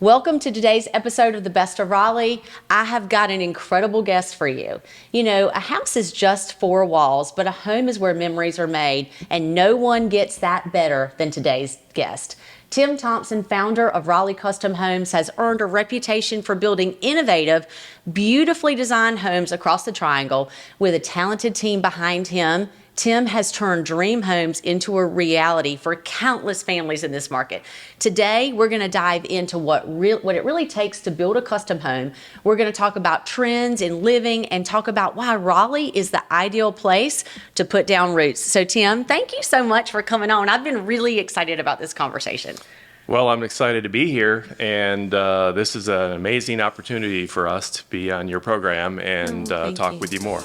Welcome to today's episode of The Best of Raleigh. I have got an incredible guest for you. You know, a house is just four walls, but a home is where memories are made, and no one gets that better than today's guest. Tim Thompson, founder of Raleigh Custom Homes, has earned a reputation for building innovative, beautifully designed homes across the Triangle. With a talented team behind him, Tim has turned dream homes into a reality for countless families in this market. Today, we're going to dive into what it really takes to build a custom home. We're going to talk about trends in living and talk about why Raleigh is the ideal place to put down roots. So, Tim, thank you so much for coming on. I've been really excited about this conversation. Well, I'm excited to be here, and this is an amazing opportunity for us to be on your program and talk with you more.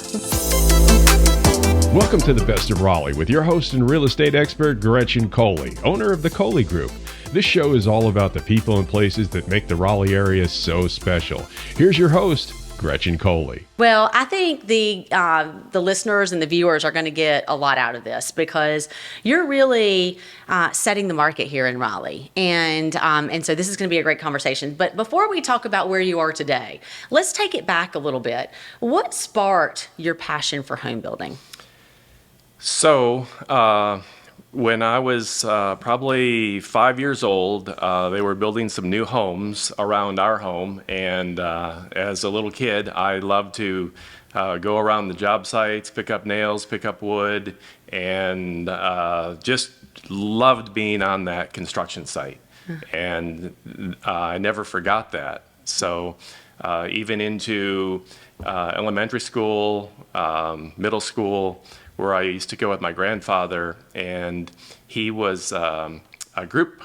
Welcome to The Best of Raleigh with your host and real estate expert, Gretchen Coley, owner of the Coley Group. This show is all about the people and places that make the Raleigh area so special. Here's your host, Gretchen Coley. Well, I think the listeners and the viewers are going to get a lot out of this because you're really setting the market here in Raleigh, and so this is going to be a great conversation. But before we talk about where you are today, let's take it back a little bit. What sparked your passion for home building? So, when I was probably 5 years old, they were building some new homes around our home, and as a little kid, I loved to go around the job sites, pick up nails, pick up wood, and just loved being on that construction site. And I never forgot that. So, even into elementary school, middle school, where I used to go with my grandfather, and he was a group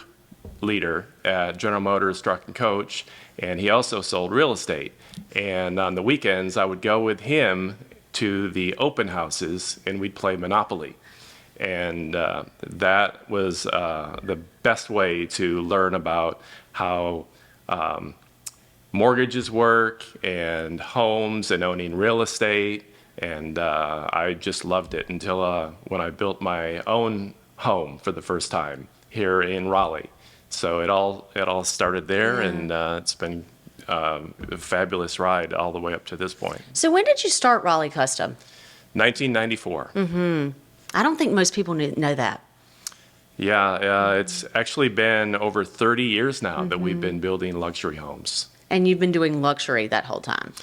leader at General Motors Truck and Coach, and he also sold real estate. And on the weekends, I would go with him to the open houses, and we'd play Monopoly. And that was the best way to learn about how mortgages work and homes and owning real estate. And I just loved it until when I built my own home for the first time here in Raleigh. So it all started there, and it's been a fabulous ride all the way up to this point. So when did you start Raleigh Custom? 1994. I don't think most people know that. Yeah, it's actually been over 30 years now that we've been building luxury homes. And you've been doing luxury that whole time.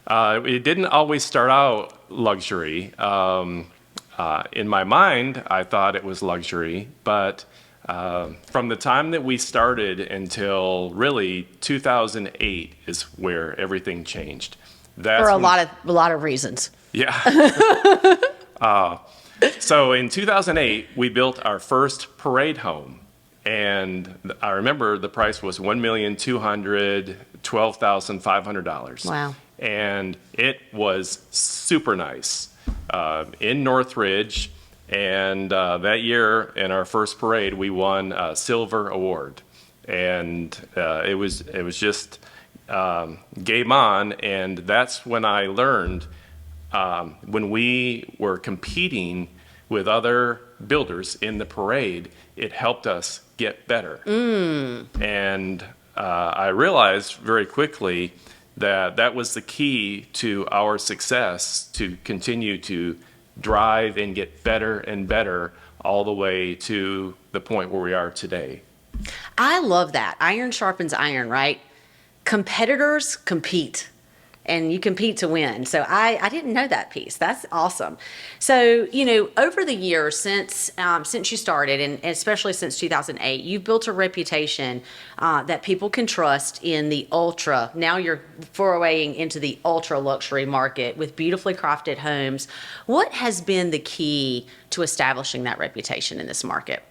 It didn't always start out luxury. In my mind, I thought it was luxury, but from the time that we started until really 2008 is where everything changed. For a lot of reasons. Yeah. So in 2008, we built our first parade home. And I remember the price was $1,212,500. Wow. And it was super nice in Northridge. And that year, in our first parade, we won a silver award. And it was just game on. And that's when I learned when we were competing with other builders in the parade, it helped us get better. And I realized very quickly that was the key to our success, to continue to drive and get better and better all the way to the point where we are today. I love that. Iron sharpens iron, right? Competitors compete, and you compete to win. So I didn't know that piece. That's awesome. So, you know, over the years since you started, and especially since 2008, you've built a reputation that people can trust in the ultra. Now you're foraying into the ultra luxury market with beautifully crafted homes. What has been the key to establishing that reputation in this market?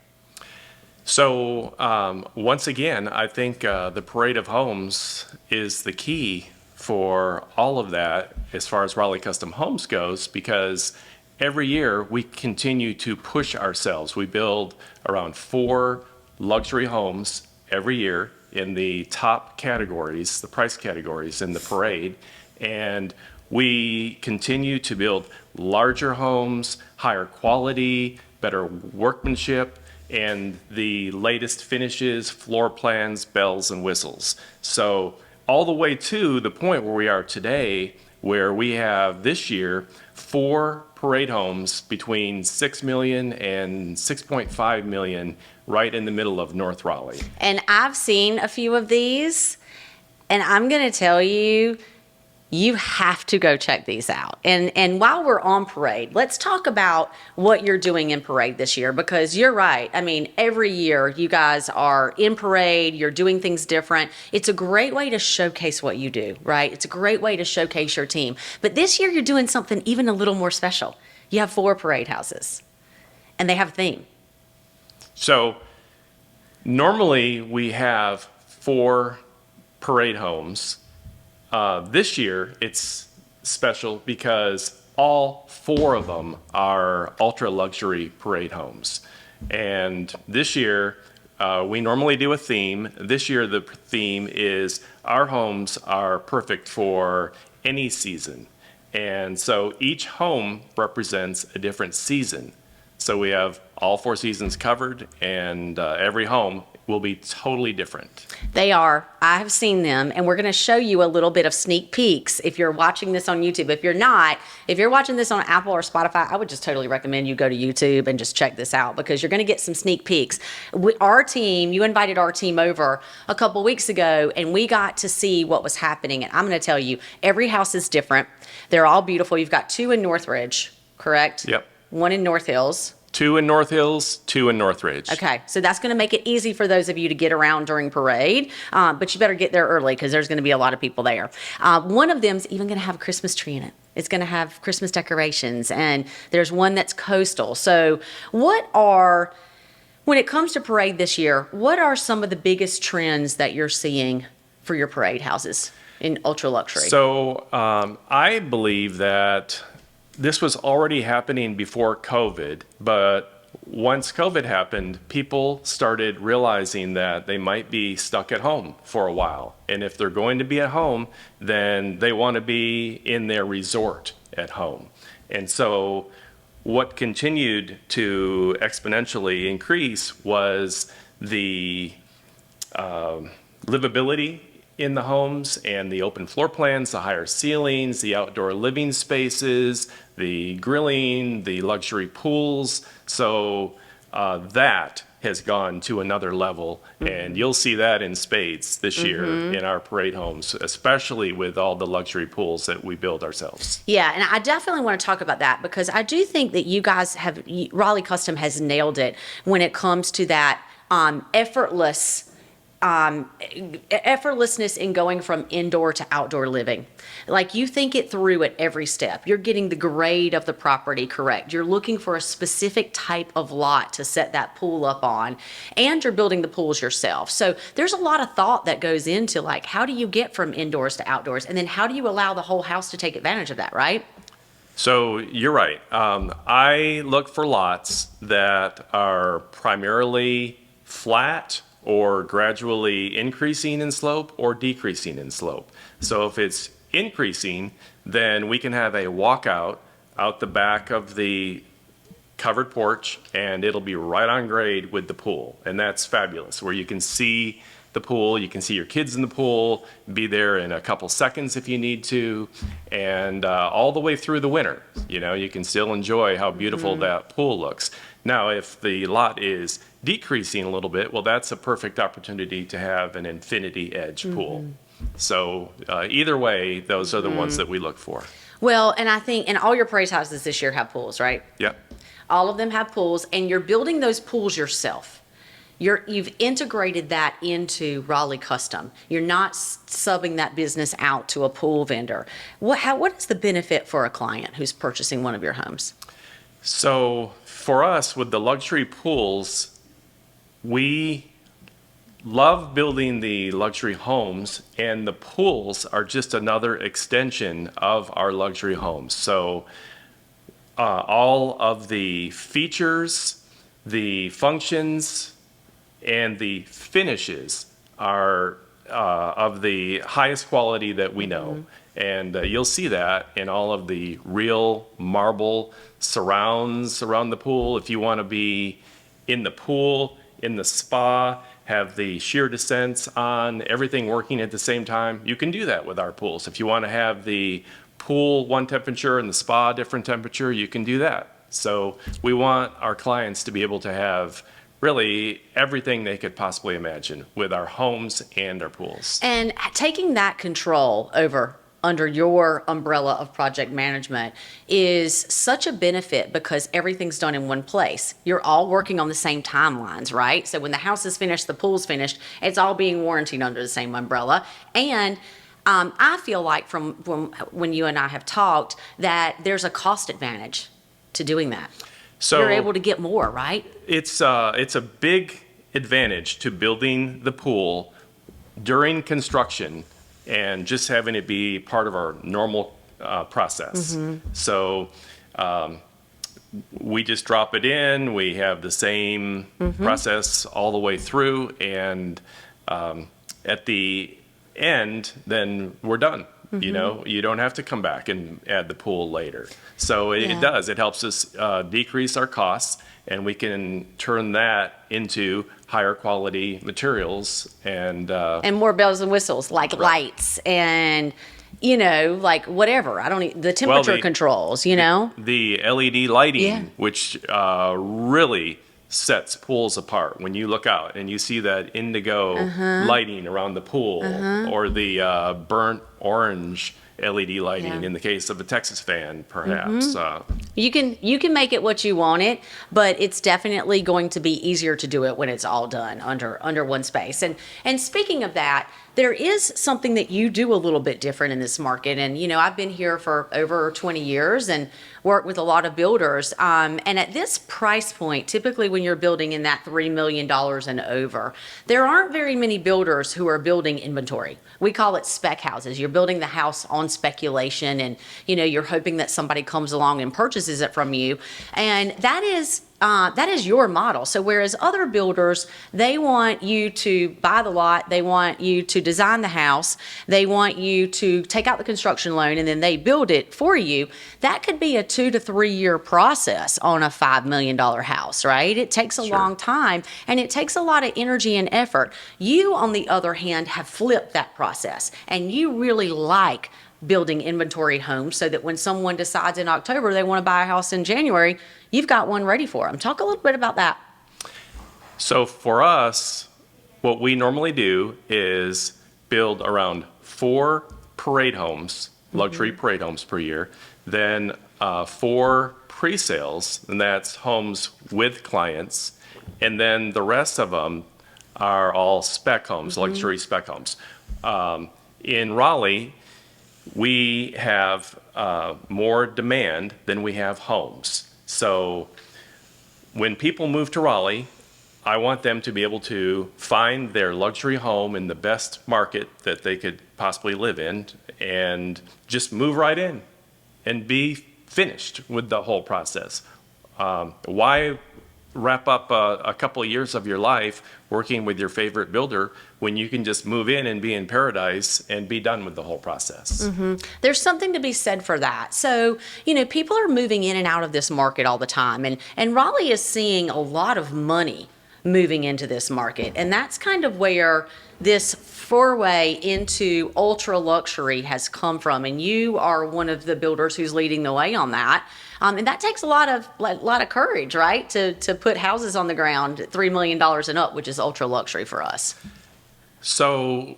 So once again, I think the parade of homes is the key for all of that as far as Raleigh Custom Homes goes, because every year we continue to push ourselves. We build around 4 luxury homes every year in the top categories, the price categories in the parade, and we continue to build larger homes, higher quality, better workmanship, and the latest finishes, floor plans, bells and whistles. So all the way to the point where we are today, where we have this year 4 parade homes between 6 million and 6.5 million right in the middle of North Raleigh. And I've seen a few of these, and I'm going to tell you, you have to go check these out. And while we're on parade, let's talk about what you're doing in parade this year, because you're right. I mean, every year you guys are in parade, you're doing things different. It's a great way to showcase what you do, right? It's a great way to showcase your team. But this year you're doing something even a little more special. You have 4 parade houses, and they have a theme. So normally we have 4 parade homes. This year it's special because all 4 of them are ultra luxury parade homes. And this year we normally do a theme. This year the theme is our homes are perfect for any season. And so each home represents a different season. So we have all 4 seasons covered, and every home will be totally different. They are. I have seen them, and we're going to show you a little bit of sneak peeks if you're watching this on YouTube. If you're not, if you're watching this on Apple or Spotify, I would just totally recommend you go to YouTube and just check this out, because you're going to get some sneak peeks. Our team, you invited our team over a couple weeks ago, and we got to see what was happening. And I'm going to tell you, every house is different. They're all beautiful. You've got 2 in Northridge, correct? Yep. 1 in North Hills. 2 in North Hills, 2 in Northridge. Okay, so that's going to make it easy for those of you to get around during parade, but you better get there early because there's going to be a lot of people there. One of them's even going to have a Christmas tree in it. It's going to have Christmas decorations, and there's one that's coastal. So when it comes to parade this year, what are some of the biggest trends that you're seeing for your parade houses in ultra luxury? So I believe that this was already happening before COVID, but once COVID happened, people started realizing that they might be stuck at home for a while. And if they're going to be at home, then they want to be in their resort at home. And so what continued to exponentially increase was the livability in the homes and the open floor plans, the higher ceilings, the outdoor living spaces, the grilling, the luxury pools. So that has gone to another level, and you'll see that in spades this year in our parade homes, especially with all the luxury pools that we build ourselves. Yeah, and I definitely want to talk about that, because I do think that you guys Raleigh Custom has nailed it when it comes to that effortlessness in going from indoor to outdoor living. Like, you think it through at every step. You're getting the grade of the property correct. You're looking for a specific type of lot to set that pool up on, and you're building the pools yourself. So there's a lot of thought that goes into, like, how do you get from indoors to outdoors, and then how do you allow the whole house to take advantage of that, right? So you're right. I look for lots that are primarily flat or gradually increasing in slope or decreasing in slope. So if it's increasing, then we can have a walkout out the back of the covered porch, and it'll be right on grade with the pool. And that's fabulous, where you can see the pool, you can see your kids in the pool, be there in a couple seconds if you need to, and all the way through the winter. You know, you can still enjoy how beautiful that pool looks. Now, if the lot is decreasing a little bit, well, that's a perfect opportunity to have an infinity edge pool. So either way, those are the ones that we look for. Well, and I think, and all your parade houses this year have pools, right? Yep. All of them have pools, and you're building those pools yourself. You've integrated that into Raleigh Custom. You're not subbing that business out to a pool vendor. What is the benefit for a client who's purchasing one of your homes? So for us, with the luxury pools, we love building the luxury homes, and the pools are just another extension of our luxury homes. So all of the features, the functions, and the finishes are of the highest quality that we know. And you'll see that in all of the real marble surrounds around the pool. If you want to be in the pool, in the spa, have the shear descents on, everything working at the same time. You can do that with our pools. If you want to have the pool one temperature and the spa a different temperature, you can do that. So we want our clients to be able to have really everything they could possibly imagine with our homes and our pools. And taking that control over under your umbrella of project management is such a benefit because everything's done in one place. You're all working on the same timelines, right? So when the house is finished, the pool's finished, it's all being warranted under the same umbrella. And I feel like from when you and I have talked that there's a cost advantage to doing that. So you're able to get more, right? It's a big advantage to building the pool during construction and just having it be part of our normal process. So we just drop it in, we have the same process all the way through, and at the end, then we're done. You know, you don't have to come back and add the pool later. So it does. It helps us decrease our costs, and we can turn that into higher quality materials and more bells and whistles like lights and like whatever. The temperature controls. The LED lighting, which really sets pools apart. When you look out and you see that indigo lighting around the pool, or the burnt orange LED lighting in the case of a Texas fan, perhaps. You can make it what you want it, but it's definitely going to be easier to do it when it's all done under one space. And speaking of that, there is something that you do a little bit different in this market. And, I've been here for over 20 years and worked with a lot of builders. And at this price point, typically when you're building in that $3 million and over, there aren't very many builders who are building inventory. We call it spec houses. You're building the house on speculation and, you're hoping that somebody comes along and purchases it from you. And that is your model. So whereas other builders, they want you to buy the lot, they want you to design the house, they want you to take out the construction loan, and then they build it for you, that could be a 2 to 3 year process on a $5 million house, right? It takes a long time, and it takes a lot of energy and effort. You, on the other hand, have flipped that process, and you really like building inventory homes so that when someone decides in October they want to buy a house in January, you've got one ready for them. Talk a little bit about that. So for us, what we normally do is build around 4 parade homes, luxury parade homes per year, then 4 pre-sales, and that's homes with clients, and then the rest of them are all spec homes, luxury spec homes. In Raleigh, we have more demand than we have homes. So when people move to Raleigh, I want them to be able to find their luxury home in the best market that they could possibly live in and just move right in and be finished with the whole process. Why wrap up a couple of years of your life working with your favorite builder when you can just move in and be in paradise and be done with the whole process? There's something to be said for that. So, people are moving in and out of this market all the time, and Raleigh is seeing a lot of money moving into this market, and that's kind of where this foray into ultra luxury has come from, and you are one of the builders who's leading the way on that. And that takes a lot of courage, right? To put houses on the ground at $3 million and up, which is ultra luxury for us. So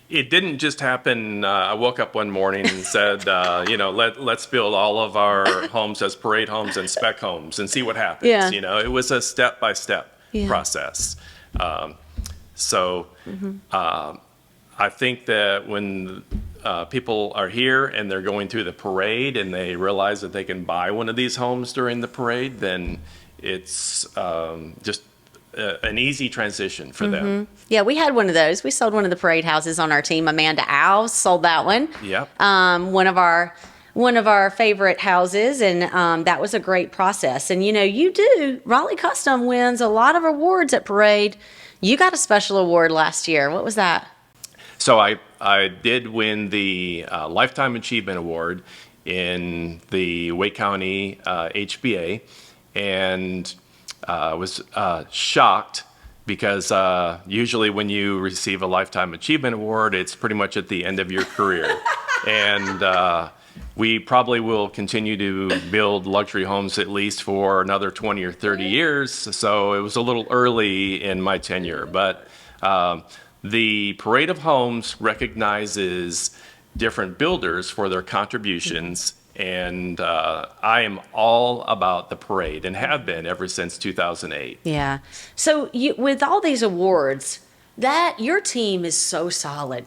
it didn't just happen. I woke up one morning and said, let's build all of our homes as parade homes and spec homes and see what happens. Yeah. It was a step-by-step process. I think that when people are here and they're going through the parade and they realize that they can buy one of these homes during the parade, then it's just an easy transition for them. Yeah, we had one of those. We sold one of the parade houses on our team. Amanda Alves sold that one. Yep. One of our favorite houses, and that was a great process. And you do. Raleigh Custom wins a lot of awards at parade. You got a special award last year. What was that? So I did win the Lifetime Achievement Award in the Wake County HBA, and was shocked because usually when you receive a Lifetime Achievement Award, it's pretty much at the end of your career. And we probably will continue to build luxury homes at least for another 20 or 30 years. So it was a little early in my tenure. But the Parade of Homes recognizes different builders for their contributions. And I am all about the parade and have been ever since 2008. Yeah. So with all these awards, that your team is so solid.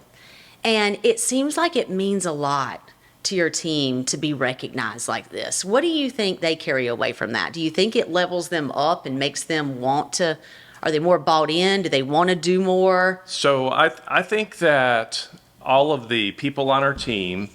And it seems like it means a lot to your team to be recognized like this. What do you think they carry away from that? Do you think it levels them up and makes them want to, are they more bought in? Do they want to do more? So I think that all of the people on our team,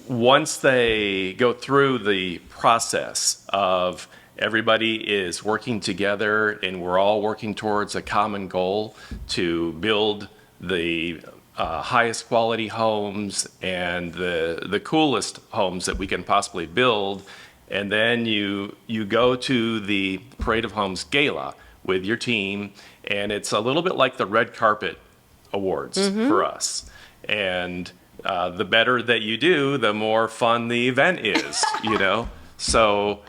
once they go through the process of everybody is working together and we're all working towards a common goal to build the highest quality homes and the coolest homes that we can possibly build, and then you go to the Parade of Homes Gala with your team, and it's a little bit like the red carpet awards for us. And the better that you do, the more fun the event is, you know? So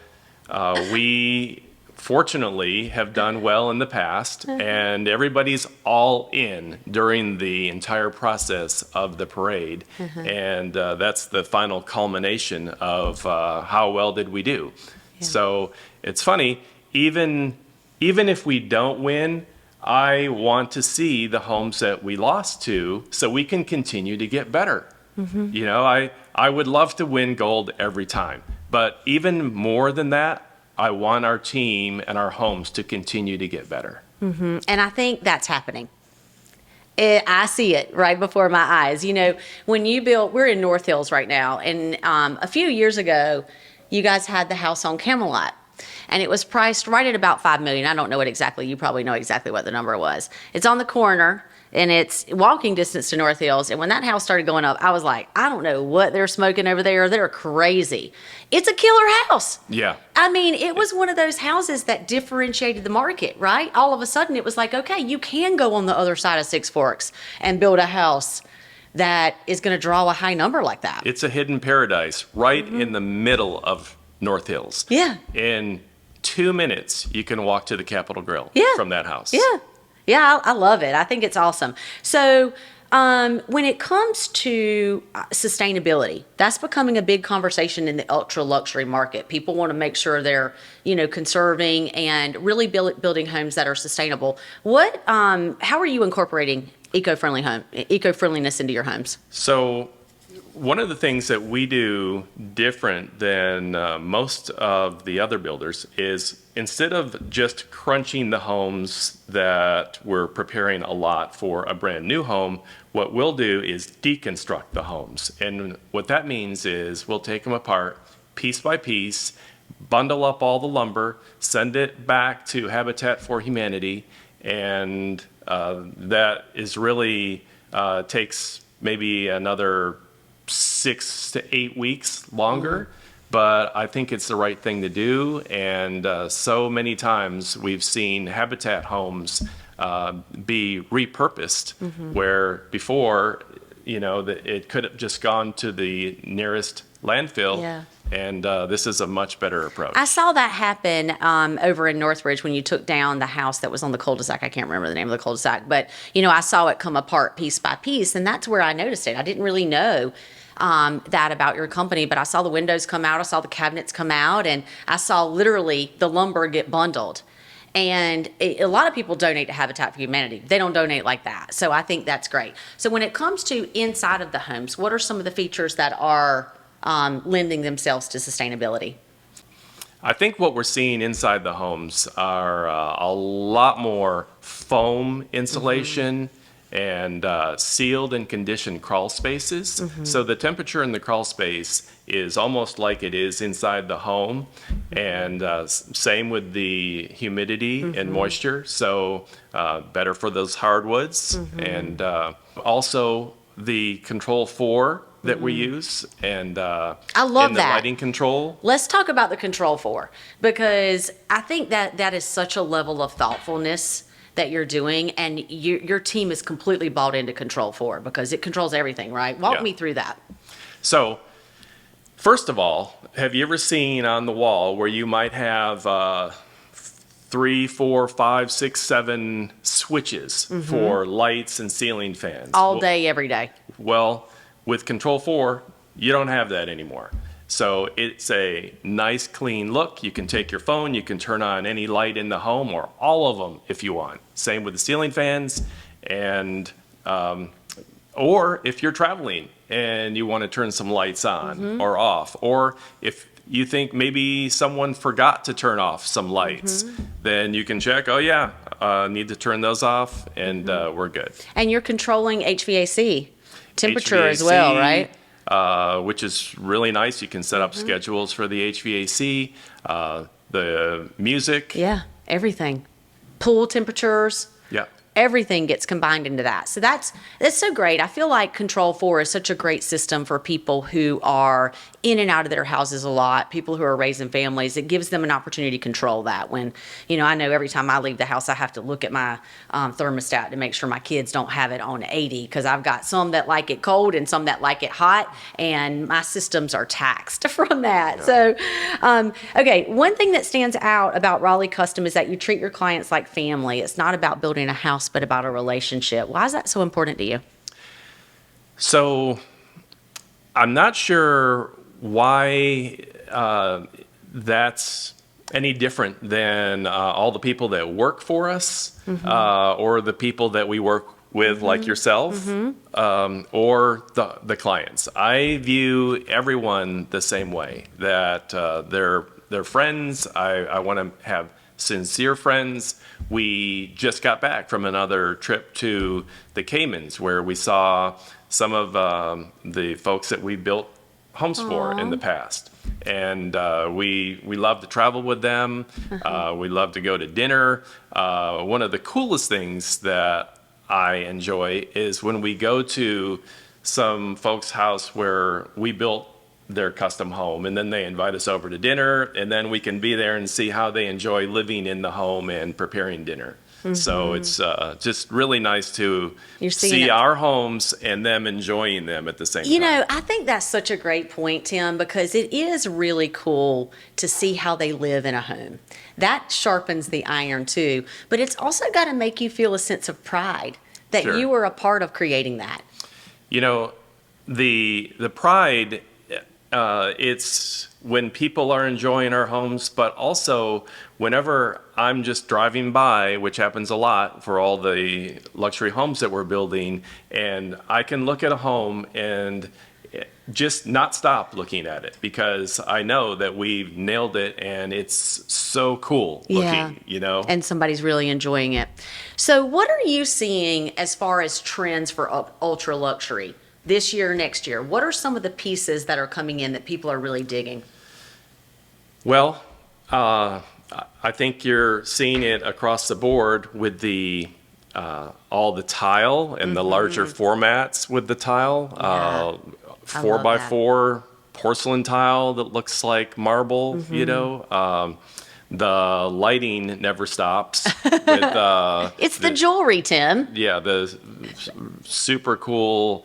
we fortunately have done well in the past, and everybody's all in during the entire process of the parade. And that's the final culmination of how well did we do. So it's funny, even if we don't win, I want to see the homes that we lost to so we can continue to get better. You know, I would love to win gold every time, but even more than that, I want our team and our homes to continue to get better. And I think that's happening. I see it right before my eyes. You know, when you built, we're in North Hills right now, and a few years ago, you guys had the house on Camelot, and it was priced right at about $5 million. I don't know it exactly. You probably know exactly what the number was. It's on the corner, and it's walking distance to North Hills. And when that house started going up, I was like, I don't know what they're smoking over there. They're crazy. It's a killer house. Yeah. I mean, it was one of those houses that differentiated the market, right? All of a sudden, it was like, okay, you can go on the other side of Six Forks and build a house that is going to draw a high number like that. It's a hidden paradise right in the middle of North Hills. Yeah. In 2 minutes, you can walk to the Capitol Grill from that house. Yeah. Yeah, I love it. I think it's awesome. So when it comes to sustainability, that's becoming a big conversation in the ultra luxury market. People want to make sure they're, you know, conserving and really building homes that are sustainable. How are you incorporating eco-friendliness into your homes? So one of the things that we do different than most of the other builders is instead of just crunching the homes that we're preparing a lot for a brand new home, what we'll do is deconstruct the homes. And what that means is we'll take them apart piece by piece, bundle up all the lumber, send it back to Habitat for Humanity, and that is really takes maybe another 6 to 8 weeks longer, but I think it's the right thing to do. And so many times we've seen Habitat homes be repurposed, where before, you know, it could have just gone to the nearest landfill. Yeah. And this is a much better approach. I saw that happen over in Northridge when you took down the house that was on the cul-de-sac. I can't remember the name of the cul-de-sac, but, you know, I saw it come apart piece by piece, and that's where I noticed it. I didn't really know that about your company, but I saw the windows come out, I saw the cabinets come out, and I saw literally the lumber get bundled. And a lot of people donate to Habitat for Humanity. They don't donate like that. So I think that's great. So when it comes to inside of the homes, what are some of the features that are lending themselves to sustainability? I think what we're seeing inside the homes are a lot more foam insulation and sealed and conditioned crawl spaces. So the temperature in the crawl space is almost like it is inside the home, and same with the humidity and moisture. So better for those hardwoods, and also the Control 4 that we use, and I love the that. lighting control. Let's talk about the Control 4, because I think that is such a level of thoughtfulness that you're doing, and your team is completely bought into Control 4 because it controls everything, right? Walk Yeah. me through that. So, first of all, have you ever seen on the wall where you might have 3, 4, 5, 6, 7 switches for lights and ceiling fans? All day, every day. Well, with Control 4, you don't have that anymore. So it's a nice, clean look. You can take your phone, you can turn on any light in the home, or all of them if you want. Same with the ceiling fans, and or if you're traveling and you want to turn some lights on or off, or if you think maybe someone forgot to turn off some lights, then you can check, oh yeah, need to turn those off, and we're good. And you're controlling HVAC temperature as well, right? Which is really nice. You can set up schedules for the HVAC, the music. Yeah, everything. Pool temperatures. Yeah. Everything gets combined into that. So that's so great. I feel like Control 4 is such a great system for people who are in and out of their houses a lot, people who are raising families. It gives them an opportunity to control that. When, I know every time I leave the house, I have to look at my thermostat to make sure my kids don't have it on 80, because I've got some that like it cold and some that like it hot, and my systems are taxed from that. Yeah. So, okay, one thing that stands out about Raleigh Custom is that you treat your clients like family. It's not about building a house, but about a relationship. Why is that so important to you? So, I'm not sure why that's any different than all the people that work for us, or the people that we work with, like yourself, or the clients. I view everyone the same way, that they're friends. I want to have sincere friends. We just got back from another trip to the Caymans, where we saw some of the folks that we built homes for in the past, and we love to travel with them. We love to go to dinner. One of the coolest things that I enjoy is when we go to some folks' house where we built their custom home, and then they invite us over to dinner, and then we can be there and see how they enjoy living in the home and preparing dinner. So it's just really nice to see our homes and them enjoying them at the same time. I think that's such a great point, Tim, because it is really cool to see how they live in a home. That sharpens the iron too, but it's also got to make you feel a sense of pride that you were a part of creating that. The pride, it's when people are enjoying our homes, but also whenever I'm just driving by, which happens a lot for all the luxury homes that we're building, and I can look at a home and just not stop looking at it, because I know that we've nailed it and it's so cool looking, And somebody's really enjoying it. So what are you seeing as far as trends for ultra luxury this year, next year? What are some of the pieces that are coming in that people are really digging? Well, I think you're seeing it across the board with the all the tile and the larger formats with the tile. 4x4 porcelain tile that looks like marble, the lighting never stops. It's the jewelry, Tim. Yeah, the super cool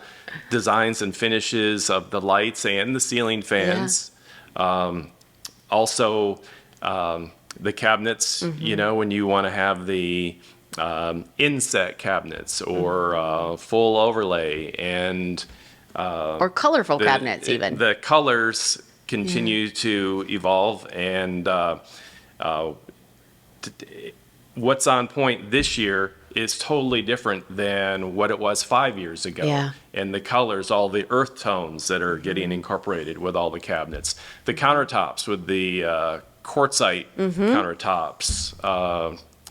designs and finishes of the lights and the ceiling fans. Also, the cabinets, when you want to have the inset cabinets or full overlay, and or colorful cabinets even. The colors continue to evolve, and what's on point this year is totally different than what it was 5 years ago. Yeah. And the colors, all the earth tones that are getting incorporated with all the cabinets. The countertops with the quartzite countertops,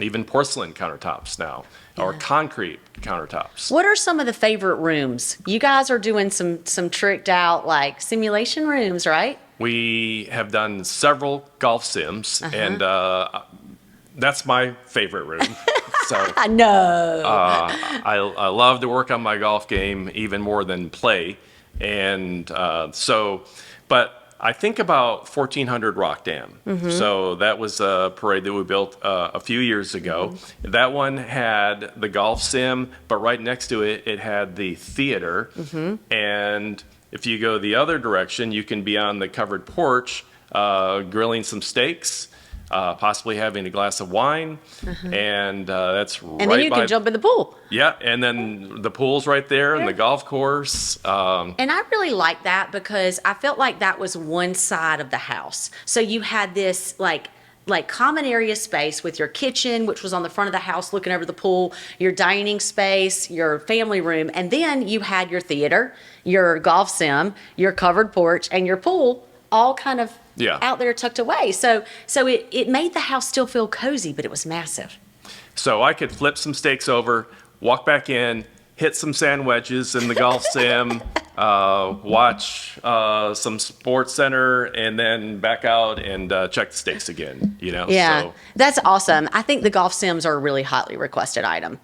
even porcelain countertops now, or concrete countertops. What are some of the favorite rooms? You guys are doing some tricked out like simulation rooms, right? We have done several golf sims, and that's my favorite room. So I know. I love to work on my golf game even more than play. And but I think about 1400 Rock Dam. So that was a parade that we built a few years ago. That one had the golf sim, but right next to it, it had the theater. And if you go the other direction, you can be on the covered porch, grilling some steaks, possibly having a glass of wine, and that's right. And then you can jump in the pool. Yeah, and then the pool's right there, and the golf course. And I really like that because I felt like that was one side of the house. So you had this like common area space with your kitchen, which was on the front of the house looking over the pool, your dining space, your family room, and then you had your theater, your golf sim, your covered porch, and your pool all kind of out there tucked away. So it made the house still feel cozy, but it was massive. So I could flip some steaks over, walk back in, hit some sand wedges in the golf sim, watch some Sports Center, and then back out and check the steaks again. Yeah, so, that's awesome. I think the golf sims are a really hotly requested item.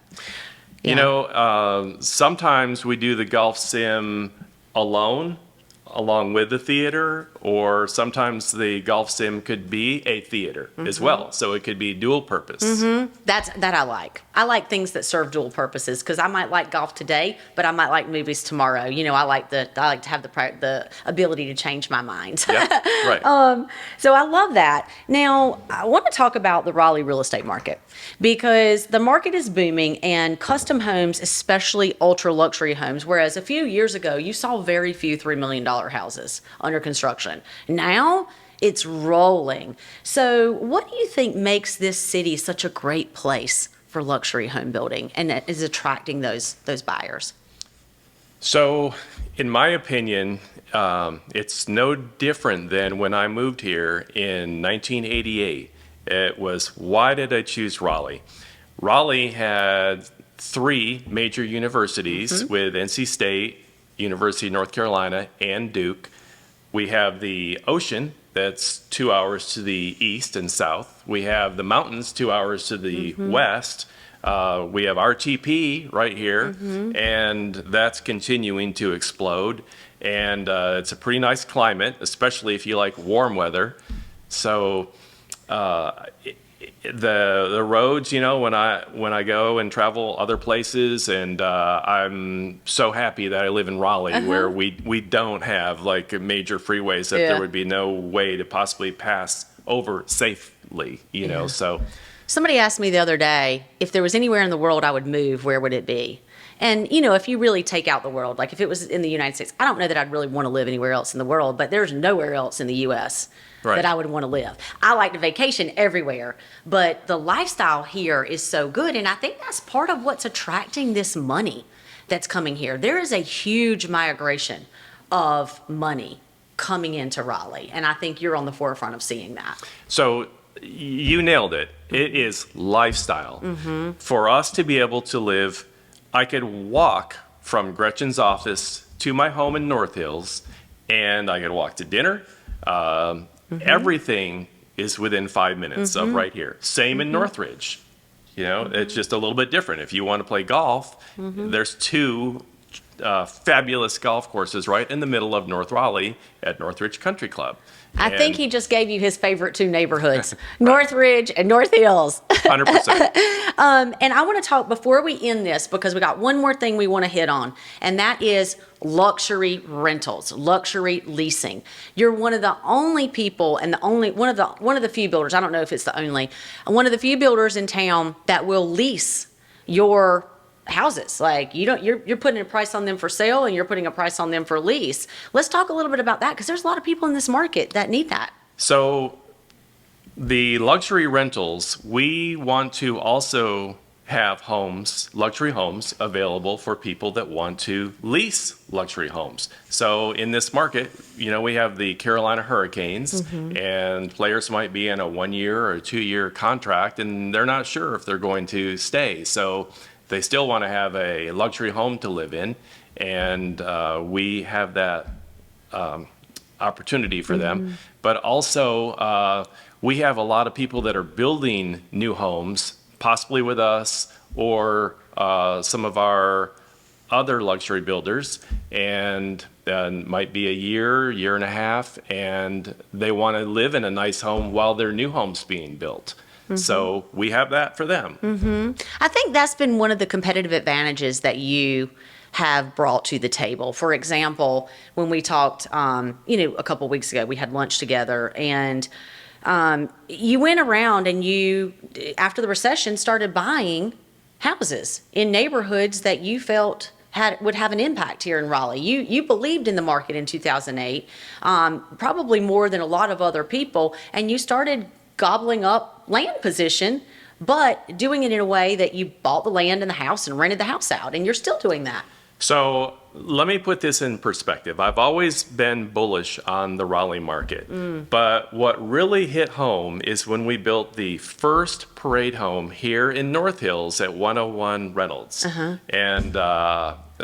Sometimes we do the golf sim alone, along with the theater, or sometimes the golf sim could be a theater as well. So it could be dual purpose. That I like. I like things that serve dual purposes because I might like golf today, but I might like movies tomorrow. I like to have the ability to change my mind. Yeah, right. So I love that. Now I want to talk about the Raleigh real estate market because the market is booming and custom homes, especially ultra luxury homes, whereas a few years ago you saw very few $3 million houses under construction. Now it's rolling. So what do you think makes this city such a great place for luxury home building and is attracting those buyers? So in my opinion, it's no different than when I moved here in 1988. It was, why did I choose Raleigh? Raleigh had 3 major universities with NC State, University of North Carolina, and Duke. We have the ocean that's 2 hours to the east and south. We have the mountains 2 hours to the west. We have RTP right here, and that's continuing to explode. And it's a pretty nice climate, especially if you like warm weather. So the roads, when I go and travel other places, and I'm so happy that I live in Raleigh, where we don't have like major freeways that there would be no way to possibly pass over safely. So. Somebody asked me the other day, if there was anywhere in the world I would move, where would it be? And, if you really take out the world, like if it was in the United States, I don't know that I'd really want to live anywhere else in the world, but there's nowhere else in the U.S. that I would want to live. I like to vacation everywhere, but the lifestyle here is so good. And I think that's part of what's attracting this money that's coming here. There is a huge migration of money coming into Raleigh. And I think you're on the forefront of seeing that. So you nailed it. It is lifestyle. For us to be able to live, I could walk from Gretchen's office to my home in North Hills, and I could walk to dinner. Everything is within 5 minutes of right here. Same in Northridge. It's just a little bit different. If you want to play golf, there's 2 fabulous golf courses right in the middle of North Raleigh at Northridge Country Club. I think he just gave you his favorite 2 neighborhoods, Northridge and North Hills. 100%. And I want to talk, before we end this, because we got one more thing we want to hit on, and that is luxury rentals, luxury leasing. You're one of the only people and one of the few builders, I don't know if it's the only, one of the few builders in town that will lease your houses. Like you're putting a price on them for sale and you're putting a price on them for lease. Let's talk a little bit about that, because there's a lot of people in this market that need that. So the luxury rentals, we want to also have luxury homes available for people that want to lease luxury homes. So in this market, we have the Carolina Hurricanes, and players might be in a 1-year or a 2-year contract, and they're not sure if they're going to stay. So they still want to have a luxury home to live in, and we have that opportunity for them. But also, we have a lot of people that are building new homes, possibly with us or some of our other luxury builders, and might be a year and a half, and they want to live in a nice home while their new home's being built. So we have that for them. I think that's been one of the competitive advantages that you have brought to the table. For example, when we talked, a couple weeks ago, we had lunch together, and you went around and you, after the recession, started buying houses in neighborhoods that you felt would have an impact here in Raleigh. You believed in the market in 2008, probably more than a lot of other people, and you started gobbling up land position, but doing it in a way that you bought the land and the house and rented the house out, and you're still doing that. So let me put this in perspective. I've always been bullish on the Raleigh market, but what really hit home is when we built the first parade home here in North Hills at 101 Reynolds. And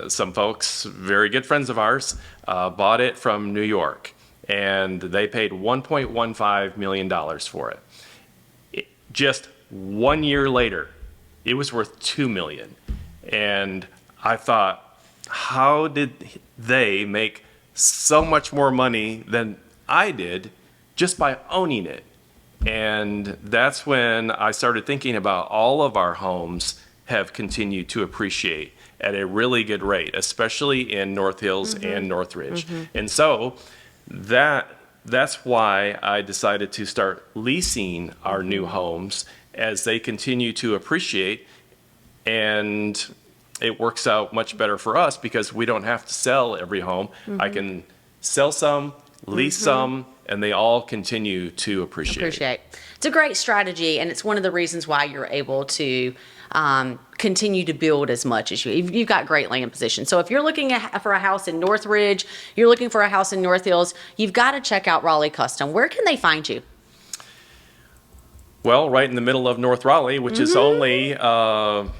some folks, very good friends of ours, bought it from New York, and they paid $1.15 million for it. Just 1 year later, it was worth $2 million. And I thought, how did they make so much more money than I did just by owning it? And that's when I started thinking about all of our homes have continued to appreciate at a really good rate, especially in North Hills and Northridge. And so that's why I decided to start leasing our new homes as they continue to appreciate, and it works out much better for us because we don't have to sell every home. I can sell some, lease some, and they all continue to appreciate. It's a great strategy, and it's one of the reasons why you're able to continue to build as much as you've got great land position. So if you're looking for a house in Northridge, you're looking for a house in North Hills, you've got to check out Raleigh Custom. Where can they find you? Well, right in the middle of North Raleigh, which is only 5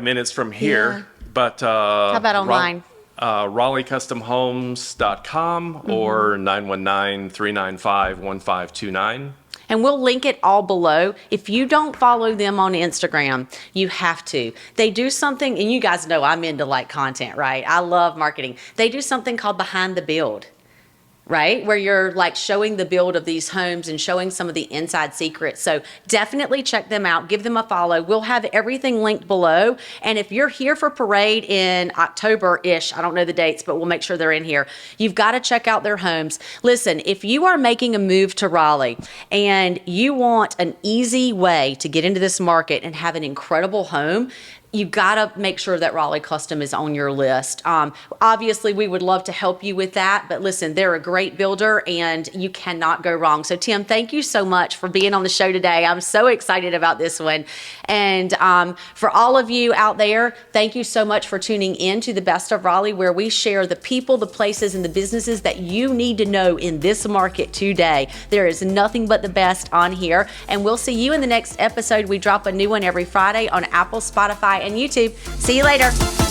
minutes from here. But how about online? RaleighCustomHomes.com or 919-395-1529. And we'll link it all below. If you don't follow them on Instagram, you have to. They do something, and you guys know I'm into content, right? I love marketing. They do something called Behind the Build, right? Where you're showing the build of these homes and showing some of the inside secrets. So definitely check them out. Give them a follow. We'll have everything linked below. And if you're here for Parade in October-ish, I don't know the dates, but we'll make sure they're in here. You've got to check out their homes. Listen, if you are making a move to Raleigh and you want an easy way to get into this market and have an incredible home, you got to make sure that Raleigh Custom is on your list. Obviously, we would love to help you with that, but listen, they're a great builder and you cannot go wrong. So Tim, thank you so much for being on the show today. I'm so excited about this one. And for all of you out there, thank you so much for tuning in to The Best of Raleigh, where we share the people, the places, and the businesses that you need to know in this market today. There is nothing but the best on here. And we'll see you in the next episode. We drop a new one every Friday on Apple, Spotify, and YouTube. See you later.